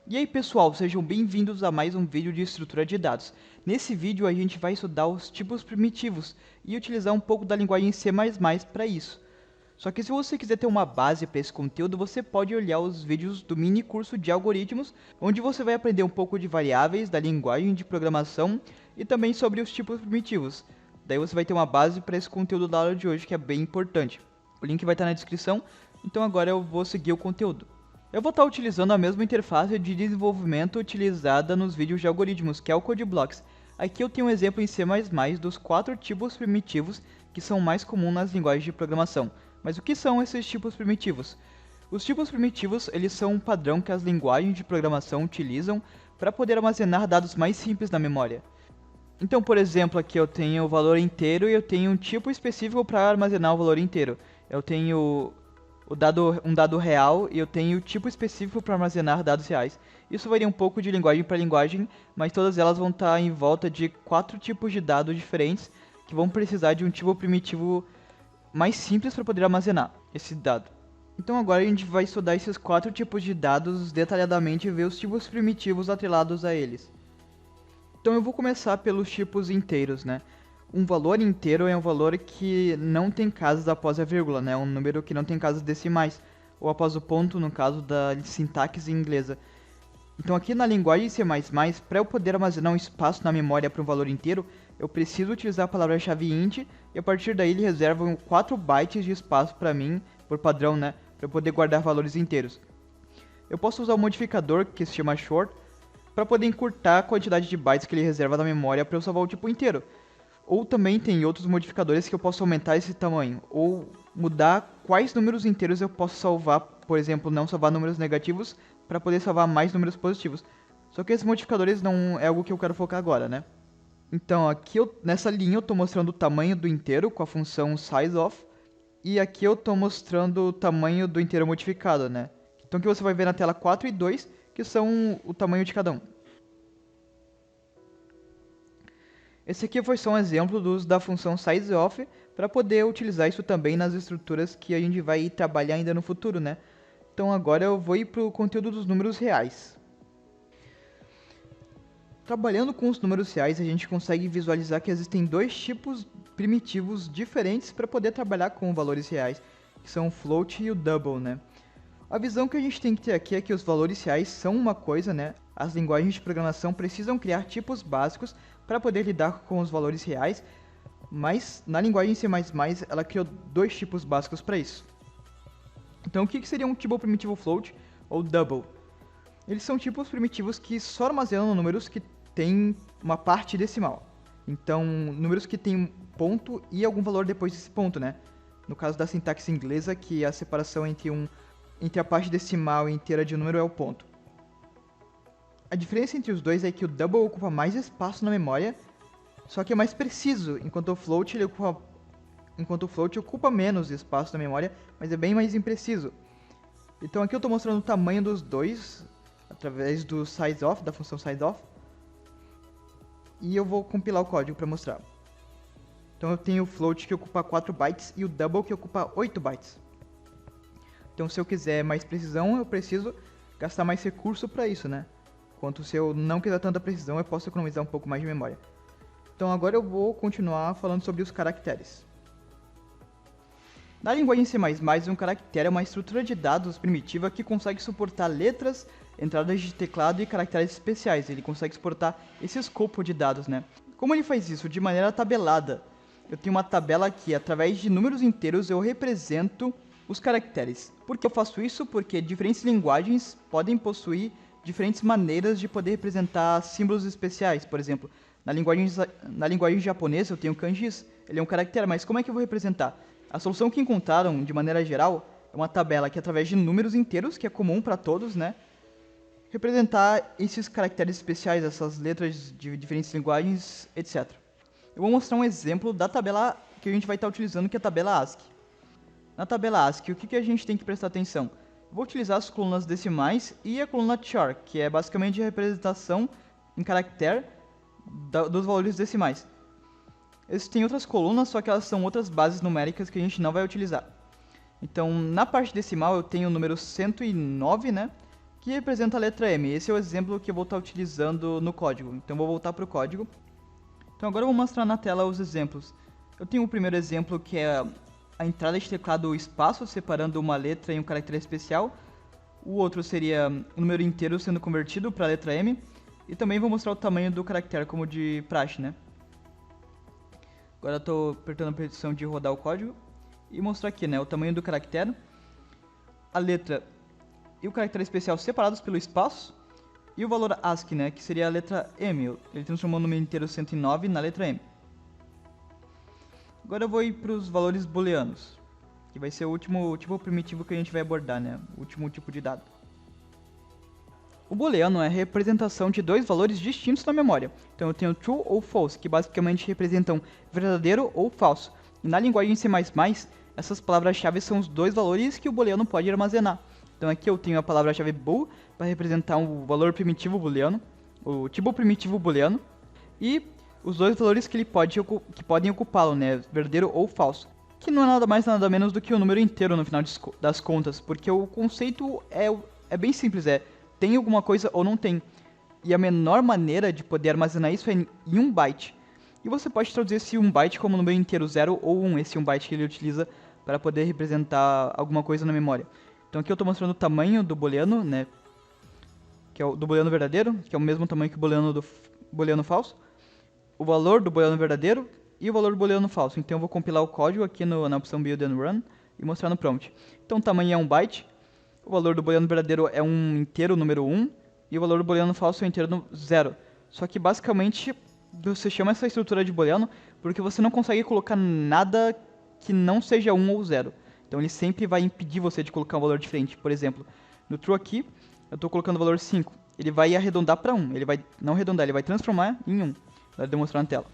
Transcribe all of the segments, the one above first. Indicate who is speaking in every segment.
Speaker 1: E aí pessoal, sejam bem-vindos a mais um vídeo de estrutura de dados. Nesse vídeo a gente vai estudar os tipos primitivos e utilizar um pouco da linguagem C++ para isso. Só que se você quiser ter uma base para esse conteúdo, você pode olhar os vídeos do mini curso de algoritmos, onde você vai aprender um pouco de variáveis, da linguagem de programação e também sobre os tipos primitivos. Daí você vai ter uma base para esse conteúdo da aula de hoje, que é bem importante. O link vai estar na descrição, então agora eu vou seguir o conteúdo. Eu vou estar utilizando a mesma interface de desenvolvimento utilizada nos vídeos de algoritmos, que é o CodeBlocks. Aqui eu tenho um exemplo em C++ dos 4 tipos primitivos que são mais comuns nas linguagens de programação. Mas o que são esses tipos primitivos? Os tipos primitivos, eles são um padrão que as linguagens de programação utilizam para poder armazenar dados mais simples na memória. Então, por exemplo, aqui eu tenho o valor inteiro e eu tenho um tipo específico para armazenar o valor inteiro. Eu tenho um dado real e eu tenho tipo específico para armazenar dados reais. Isso varia um pouco de linguagem para linguagem, mas todas elas vão estar em volta de 4 tipos de dados diferentes que vão precisar de um tipo primitivo mais simples para poder armazenar esse dado. Então agora a gente vai estudar esses 4 tipos de dados detalhadamente e ver os tipos primitivos atrelados a eles. Então eu vou começar pelos tipos inteiros, né? Um valor inteiro é um valor que não tem casas após a vírgula, né? Um número que não tem casas decimais, ou após o ponto, no caso da sintaxe inglesa. Então aqui na linguagem C++, para eu poder armazenar um espaço na memória para um valor inteiro, eu preciso utilizar a palavra-chave int, e a partir daí ele reserva 4 bytes de espaço para mim, por padrão, né? Para eu poder guardar valores inteiros. Eu posso usar o modificador, que se chama short, para poder encurtar a quantidade de bytes que ele reserva na memória para eu salvar o tipo inteiro. Ou também tem outros modificadores que eu posso aumentar esse tamanho, ou mudar quais números inteiros eu posso salvar, por exemplo, não salvar números negativos para poder salvar mais números positivos. Só que esses modificadores não é algo que eu quero focar agora, né? Então aqui nessa linha eu estou mostrando o tamanho do inteiro com a função sizeOf, e aqui eu estou mostrando o tamanho do inteiro modificado, né? Então aqui você vai ver na tela 4 e 2, que são o tamanho de cada um. Esse aqui foi só um exemplo do uso da função sizeOf para poder utilizar isso também nas estruturas que a gente vai trabalhar ainda no futuro, né? Então agora eu vou ir para o conteúdo dos números reais. Trabalhando com os números reais, a gente consegue visualizar que existem dois tipos primitivos diferentes para poder trabalhar com valores reais, que são o float e o double, né? A visão que a gente tem que ter aqui é que os valores reais são uma coisa, né? As linguagens de programação precisam criar tipos básicos para poder lidar com os valores reais, mas na linguagem C++ ela criou dois tipos básicos para isso. Então o que seria um tipo primitivo float ou double? Eles são tipos primitivos que só armazenam números que têm uma parte decimal. Então números que têm ponto e algum valor depois desse ponto, né? No caso da sintaxe inglesa, que a separação entre a parte decimal inteira de um número é o ponto. A diferença entre os dois é que o double ocupa mais espaço na memória, só que é mais preciso, enquanto o float ocupa menos espaço na memória, mas é bem mais impreciso. Então aqui eu estou mostrando o tamanho dos dois, através do sizeOf, da função sizeOf, e eu vou compilar o código para mostrar. Então eu tenho o float que ocupa 4 bytes e o double que ocupa 8 bytes. Então se eu quiser mais precisão, eu preciso gastar mais recurso para isso, né? Enquanto se eu não quiser tanta precisão, eu posso economizar um pouco mais de memória. Então agora eu vou continuar falando sobre os caracteres. Na linguagem C++, um caractere é uma estrutura de dados primitiva que consegue suportar letras, entradas de teclado e caracteres especiais. Ele consegue suportar esse escopo de dados, né? Como ele faz isso? De maneira tabelada. Eu tenho uma tabela aqui, através de números inteiros eu represento os caracteres. Por que eu faço isso? Porque diferentes linguagens podem possuir diferentes maneiras de poder representar símbolos especiais. Por exemplo, na linguagem japonesa eu tenho kanjis, ele é um caractere, mas como é que eu vou representar? A solução que encontraram, de maneira geral, é uma tabela que, através de números inteiros, que é comum para todos, né, representar esses caracteres especiais, essas letras de diferentes linguagens, etc. Eu vou mostrar um exemplo da tabela que a gente vai estar utilizando, que é a tabela ASCII. Na tabela ASCII, o que a gente tem que prestar atenção? Vou utilizar as colunas decimais e a coluna char, que é basicamente a representação em caractere dos valores decimais. Existem outras colunas, só que elas são outras bases numéricas que a gente não vai utilizar. Então, na parte decimal eu tenho o número 109, né, que representa a letra M. Esse é o exemplo que eu vou estar utilizando no código. Então vou voltar para o código. Então agora eu vou mostrar na tela os exemplos. Eu tenho o primeiro exemplo, que é a entrada de teclado espaço, separando uma letra em um caractere especial. O outro seria o número inteiro sendo convertido para a letra M. E também vou mostrar o tamanho do caractere, como de praxe, né? Agora eu estou apertando a petição de rodar o código e mostrar aqui, né, o tamanho do caractere, a letra e o caractere especial separados pelo espaço, e o valor ASCII, né, que seria a letra M. Ele transformou o número inteiro 109 na letra M. Agora eu vou ir para os valores booleanos, que vai ser o último tipo primitivo que a gente vai abordar, né, o último tipo de dado. O booleano é a representação de dois valores distintos na memória. Então eu tenho true ou false, que basicamente representam verdadeiro ou falso. E na linguagem C++, essas palavras-chave são os dois valores que o booleano pode armazenar. Então aqui eu tenho a palavra-chave bool para representar o valor primitivo booleano, o tipo primitivo booleano, e os dois valores que podem ocupá-lo, né, verdadeiro ou falso, que não é nada mais nada menos do que o número inteiro no final das contas, porque o conceito é bem simples, tem alguma coisa ou não tem. E a menor maneira de poder armazenar isso é em 1 byte. E você pode traduzir esse 1 byte como número inteiro 0 ou 1, esse 1 byte que ele utiliza para poder representar alguma coisa na memória. Então aqui eu estou mostrando o tamanho do booleano, né, que é o do booleano verdadeiro, que é o mesmo tamanho que o booleano falso, o valor do booleano verdadeiro e o valor do booleano falso. Então eu vou compilar o código aqui na opção build and run e mostrar no prompt. Então o tamanho é 1 byte, o valor do booleano verdadeiro é um inteiro número 1 e o valor do booleano falso é um inteiro 0. Só que basicamente você chama essa estrutura de booleano porque você não consegue colocar nada que não seja 1 ou 0. Então ele sempre vai impedir você de colocar um valor diferente. Por exemplo, no true aqui, eu estou colocando o valor 5. Ele vai arredondar para 1. Ele vai não arredondar, ele vai transformar em 1. Vou demonstrar na tela.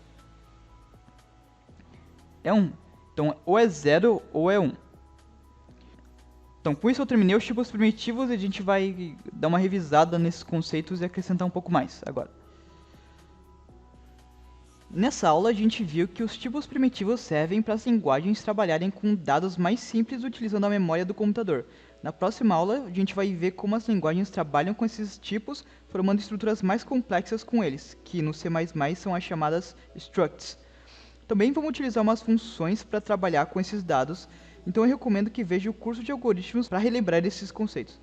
Speaker 1: É 1. Então ou é 0 ou é 1. Então com isso eu terminei os tipos primitivos e a gente vai dar uma revisada nesses conceitos e acrescentar um pouco mais agora. Nessa aula a gente viu que os tipos primitivos servem para as linguagens trabalharem com dados mais simples utilizando a memória do computador. Na próxima aula a gente vai ver como as linguagens trabalham com esses tipos, formando estruturas mais complexas com eles, que no C++ são as chamadas structs. Também vamos utilizar umas funções para trabalhar com esses dados, então eu recomendo que veja o curso de algoritmos para relembrar esses conceitos.